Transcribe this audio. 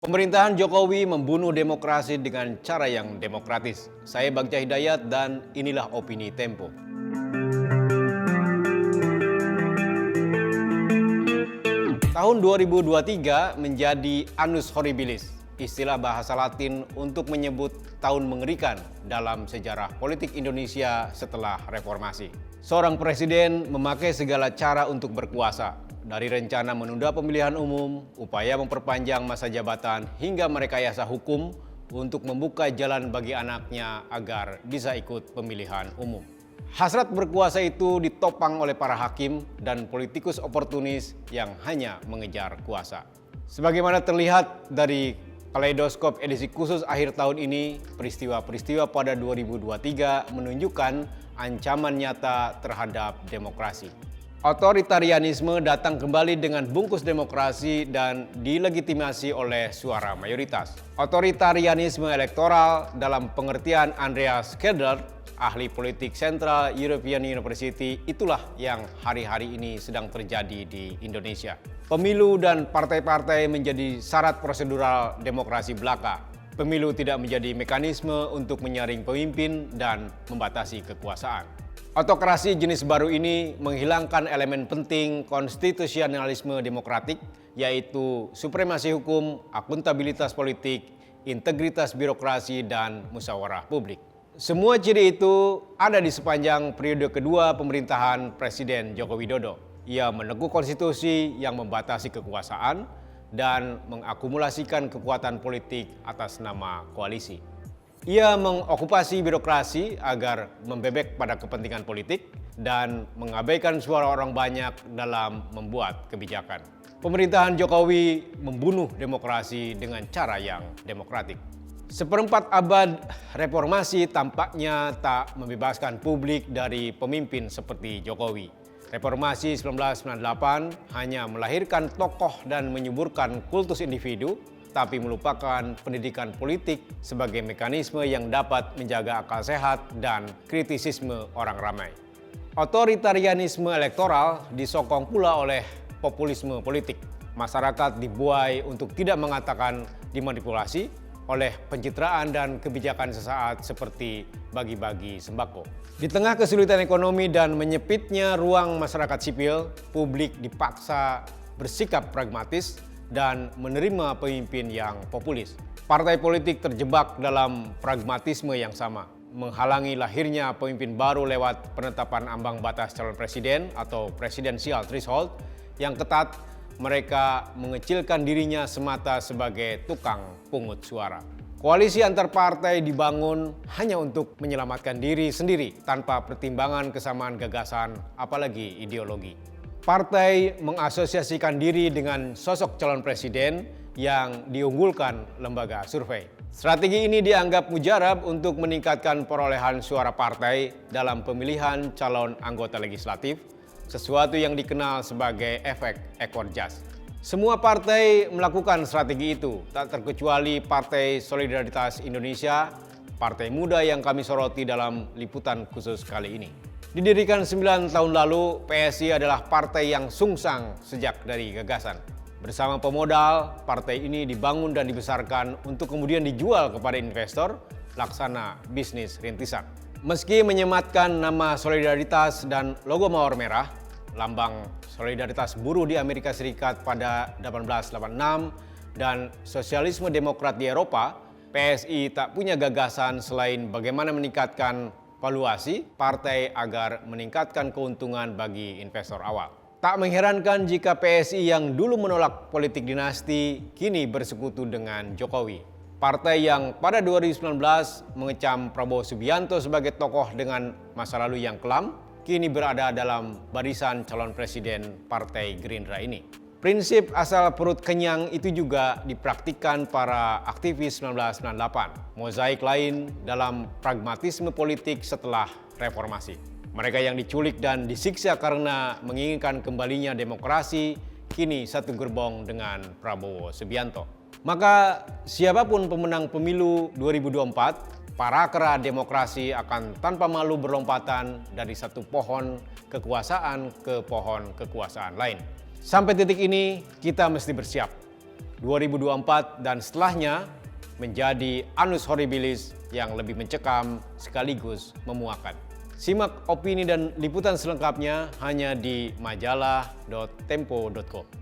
Pemerintahan Jokowi membunuh demokrasi dengan cara yang demokratis. Saya Bagja Hidayat dan inilah opini Tempo. Tahun 2023 menjadi annus horribilis, istilah bahasa Latin untuk menyebut tahun mengerikan dalam sejarah politik Indonesia setelah reformasi. Seorang presiden memakai segala cara untuk berkuasa, dari rencana menunda pemilihan umum, upaya memperpanjang masa jabatan, hingga merekayasa hukum untuk membuka jalan bagi anaknya agar bisa ikut pemilihan umum. Hasrat berkuasa itu ditopang oleh para hakim dan politikus oportunis yang hanya mengejar kuasa. Sebagaimana terlihat dari Kaleidoskop edisi khusus akhir tahun ini, peristiwa-peristiwa pada 2023 menunjukkan ancaman nyata terhadap demokrasi. Otoritarianisme datang kembali dengan bungkus demokrasi dan dilegitimasi oleh suara mayoritas. Otoritarianisme elektoral dalam pengertian Andreas Kedler, ahli politik Central European University, itulah yang hari-hari ini sedang terjadi di Indonesia. Pemilu dan partai-partai menjadi syarat prosedural demokrasi belaka. Pemilu tidak menjadi mekanisme untuk menyaring pemimpin dan membatasi kekuasaan. Otokrasi jenis baru ini menghilangkan elemen penting konstitusionalisme demokratik, yaitu supremasi hukum, akuntabilitas politik, integritas birokrasi, dan musyawarah publik. Semua ciri itu ada di sepanjang periode kedua pemerintahan Presiden Joko Widodo. Ia meneguk konstitusi yang membatasi kekuasaan dan mengakumulasikan kekuatan politik atas nama koalisi. Ia mengokupasi birokrasi agar membebek pada kepentingan politik dan mengabaikan suara orang banyak dalam membuat kebijakan. Pemerintahan Jokowi membunuh demokrasi dengan cara yang demokratik. Seperempat abad reformasi tampaknya tak membebaskan publik dari pemimpin seperti Jokowi. Reformasi 1998 hanya melahirkan tokoh dan menyuburkan kultus individu, tapi melupakan pendidikan politik sebagai mekanisme yang dapat menjaga akal sehat dan kritisisme orang ramai. Otoritarianisme elektoral disokong pula oleh populisme politik. Masyarakat dibuai untuk tidak mengatakan dimanipulasi oleh pencitraan dan kebijakan sesaat seperti bagi-bagi sembako. Di tengah kesulitan ekonomi dan menyempitnya ruang masyarakat sipil, publik dipaksa bersikap pragmatis dan menerima pemimpin yang populis. Partai politik terjebak dalam pragmatisme yang sama, menghalangi lahirnya pemimpin baru lewat penetapan ambang batas calon presiden atau presidential threshold yang ketat. Mereka mengecilkan dirinya semata sebagai tukang pungut suara. Koalisi antar partai dibangun hanya untuk menyelamatkan diri sendiri tanpa pertimbangan kesamaan gagasan, apalagi ideologi. Partai mengasosiasikan diri dengan sosok calon presiden yang diunggulkan lembaga survei. Strategi ini dianggap mujarab untuk meningkatkan perolehan suara partai dalam pemilihan calon anggota legislatif, sesuatu yang dikenal sebagai efek ekor jas. Semua partai melakukan strategi itu, tak terkecuali Partai Solidaritas Indonesia, partai muda yang kami soroti dalam liputan khusus kali ini. Didirikan 9 tahun lalu, PSI adalah partai yang sungsang sejak dari gagasan. Bersama pemodal, partai ini dibangun dan dibesarkan untuk kemudian dijual kepada investor, laksana bisnis rintisan. Meski menyematkan nama Solidaritas dan logo mawar merah, lambang solidaritas buruh di Amerika Serikat pada 1886 dan sosialisme demokrat di Eropa, PSI tak punya gagasan selain bagaimana meningkatkan valuasi partai agar meningkatkan keuntungan bagi investor awal. Tak mengherankan jika PSI yang dulu menolak politik dinasti kini bersekutu dengan Jokowi. Partai yang pada 2019 mengecam Prabowo Subianto sebagai tokoh dengan masa lalu yang kelam, kini berada dalam barisan calon presiden Partai Gerindra ini. Prinsip asal perut kenyang itu juga dipraktikkan para aktivis 1998. Mozaik lain dalam pragmatisme politik setelah reformasi. Mereka yang diculik dan disiksa karena menginginkan kembalinya demokrasi, kini satu gerbong dengan Prabowo Subianto. Maka siapapun pemenang pemilu 2024, para kera demokrasi akan tanpa malu berlompatan dari satu pohon kekuasaan ke pohon kekuasaan lain. Sampai titik ini kita mesti bersiap. 2024 dan setelahnya menjadi annus horribilis yang lebih mencekam sekaligus memuakkan. Simak opini dan liputan selengkapnya hanya di majalah.tempo.com.